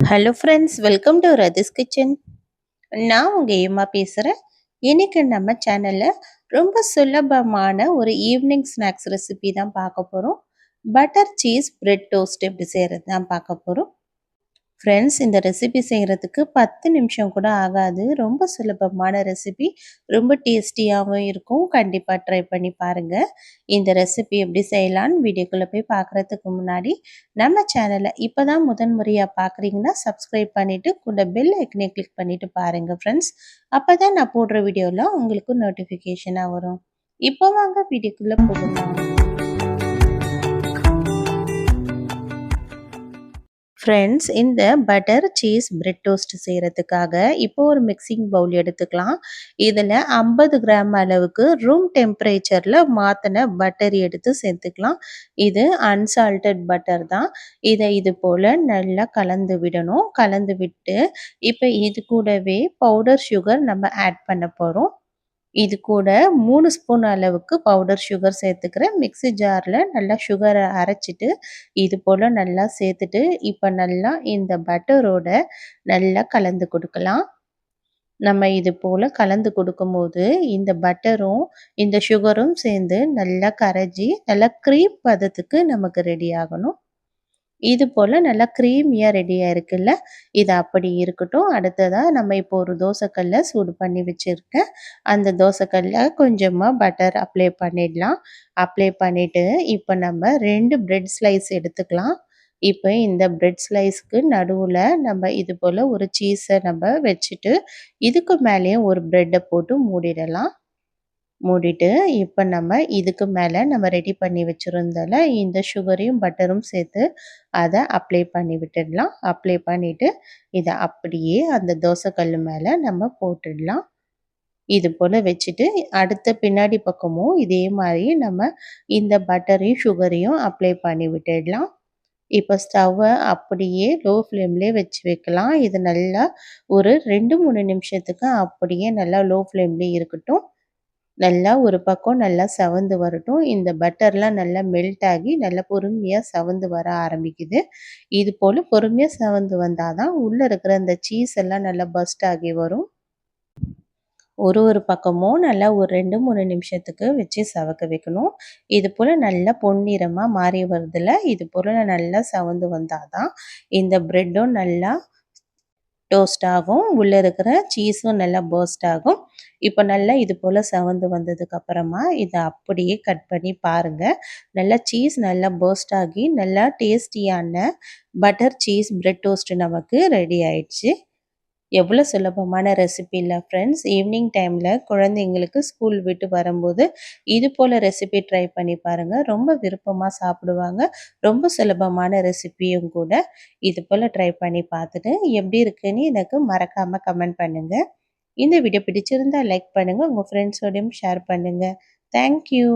Hello friends, welcome to Rathi's kitchen. நான் உங்கள் ஏமா பேசுகிறேன். இன்னைக்கு நம்ம சேனலில் ரொம்ப சுலபமான ஒரு ஈவினிங் ஸ்நாக்ஸ் ரெசிபி தான் பார்க்க போகிறோம். பட்டர் சீஸ் பிரெட் டோஸ்ட் எப்படி செய்கிறது தான் பார்க்க போகிறோம். ஃப்ரெண்ட்ஸ், இந்த ரெசிபி செய்கிறதுக்கு 10 நிமிஷம் கூட ஆகாது. ரொம்ப சுலபமான ரெசிபி, ரொம்ப டேஸ்டியாகவும் இருக்கும். கண்டிப்பாக ட்ரை பண்ணி பாருங்கள். இந்த ரெசிபி எப்படி செய்யலான்னு வீடியோக்குள்ளே போய் பார்க்குறதுக்கு முன்னாடி நம்ம சேனலை இப்போ தான் முதன்முறையாக பார்க்குறீங்கன்னா சப்ஸ்கிரைப் பண்ணிவிட்டு கூட பெல் ஐக்கனை கிளிக் பண்ணிவிட்டு பாருங்கள் ஃப்ரெண்ட்ஸ். அப்போ தான் நான் போடுற வீடியோவில் உங்களுக்கு நோட்டிஃபிகேஷனாக வரும். இப்போ வாங்க வீடியோக்குள்ளே போகலாம். ஃப்ரெண்ட்ஸ், இந்த பட்டர் சீஸ் பிரெட் டோஸ்ட் செய்கிறதுக்காக இப்போ ஒரு மிக்சிங் பவுல் எடுத்துக்கலாம். இதில் 50 கிராம் அளவுக்கு ரூம் டெம்பரேச்சரில் மாற்றின பட்டர் எடுத்து சேர்த்துக்கலாம். இது அன்சால்டட் பட்டர் தான். இதை இது போல் நல்லா கலந்து விடணும். கலந்து விட்டு இப்போ இது கூடவே பவுடர் சுகர் நம்ம ஆட் பண்ண போகிறோம். இது கூட 3 ஸ்பூன் அளவுக்கு பவுடர் சுகர் சேர்த்துக்கிறேன். மிக்ஸி ஜாரில் நல்லா சுகரை அரைச்சிட்டு இது போல் நல்லா சேர்த்துட்டு இப்போ நல்லா இந்த பட்டரோட நல்லா கலந்து கொடுக்கலாம். நம்ம இது போல் கலந்து கொடுக்கும்போது இந்த பட்டரும் இந்த சுகரும் சேர்ந்து நல்லா கரைஞ்சி நல்லா க்ரீம் பதத்துக்கு நமக்கு ரெடி ஆகணும். இது போல் நல்லா க்ரீமியாக ரெடியாக இருக்குல்ல, இது அப்படி இருக்கட்டும். அடுத்ததாக நம்ம இப்போ ஒரு தோசைக்கல்லை சூடு பண்ணி வச்சுருக்கேன். அந்த தோசைக்கல்லில் கொஞ்சமாக பட்டர் அப்ளை பண்ணிடலாம். அப்ளை பண்ணிவிட்டு இப்போ நம்ம 2 பிரெட் ஸ்லைஸ் எடுத்துக்கலாம். இப்போ இந்த பிரெட் ஸ்லைஸ்க்கு நடுவில் நம்ம இது போல் ஒரு சீஸை நம்ம வச்சுட்டு இதுக்கு மேலேயும் ஒரு ப்ரெட்டை போட்டு மூடிடலாம். மூடிட்டு இப்போ நம்ம இதுக்கு மேலே நம்ம ரெடி பண்ணி வச்சுருந்தோம்ல இந்த சுகரையும் பட்டரும் சேர்த்து அதை அப்ளை பண்ணி விட்டுடலாம். அப்ளை பண்ணிவிட்டு இதை அப்படியே அந்த தோசைக்கல் மேலே நம்ம போட்டுடலாம். இது போல் வச்சுட்டு அடுத்த பின்னாடி பக்கமும் இதே மாதிரி நம்ம இந்த பட்டரையும் சுகரையும் அப்ளை பண்ணி விட்டுடலாம். இப்போ ஸ்டவ்வை அப்படியே லோ ஃப்ளேம்லேயே வச்சு வைக்கலாம். இது நல்லா ஒரு 2-3 நிமிஷத்துக்கு அப்படியே நல்லா லோ ஃப்ளேம்லேயே இருக்கட்டும். நல்லா ஒரு பக்கம் நல்லா செவந்து வரட்டும். இந்த பட்டர்லாம் நல்லா மெல்ட் ஆகி நல்லா பொறுமையாக செவந்து வர ஆரம்பிக்குது. இது போல் பொறுமையாக செவந்து வந்தால் தான் உள்ளே இருக்கிற அந்த சீஸ் எல்லாம் நல்லா பஸ்ட் ஆகி வரும். ஒரு பக்கமும் நல்லா ஒரு 2-3 நிமிஷத்துக்கு வச்சு செவக்க வைக்கணும். இது போல் நல்லா பொன்னிறமாக மாறி வருதில்ல, இது போல் நல்லா செவந்து வந்தால் தான் இந்த ப்ரெட்டும் நல்லா டோஸ்ட் ஆகும். உள்ளே இருக்கிற சீஸும் நல்லா பர்ஸ்ட் ஆகும். இப்போ நல்லா இது போல் செவந்து வந்ததுக்கப்புறமா இதை அப்படியே கட் பண்ணி பாருங்கள். நல்லா சீஸ் நல்லா பர்ஸ்ட் ஆகி நல்லா டேஸ்டியான பட்டர் சீஸ் பிரெட் டோஸ்ட் நமக்கு ரெடி ஆயிடுச்சு. எவ்வளோ சுலபமான ரெசிபி இல்லை ஃப்ரெண்ட்ஸ். ஈவினிங் டைமில் குழந்தைங்களுக்கு ஸ்கூல் விட்டு வரும்போது இது போல் ரெசிபி ட்ரை பண்ணி பாருங்கள். ரொம்ப விருப்பமாக சாப்பிடுவாங்க. ரொம்ப சுலபமான ரெசிபியும் கூட. இது போல் ட்ரை பண்ணி பார்த்துட்டு எப்படி இருக்குன்னு எனக்கு மறக்காமல் கமெண்ட் பண்ணுங்கள். இந்த வீடியோ பிடிச்சிருந்தால் லைக் பண்ணுங்கள். உங்கள் ஃப்ரெண்ட்ஸோடையும் ஷேர் பண்ணுங்கள். தேங்க்யூ.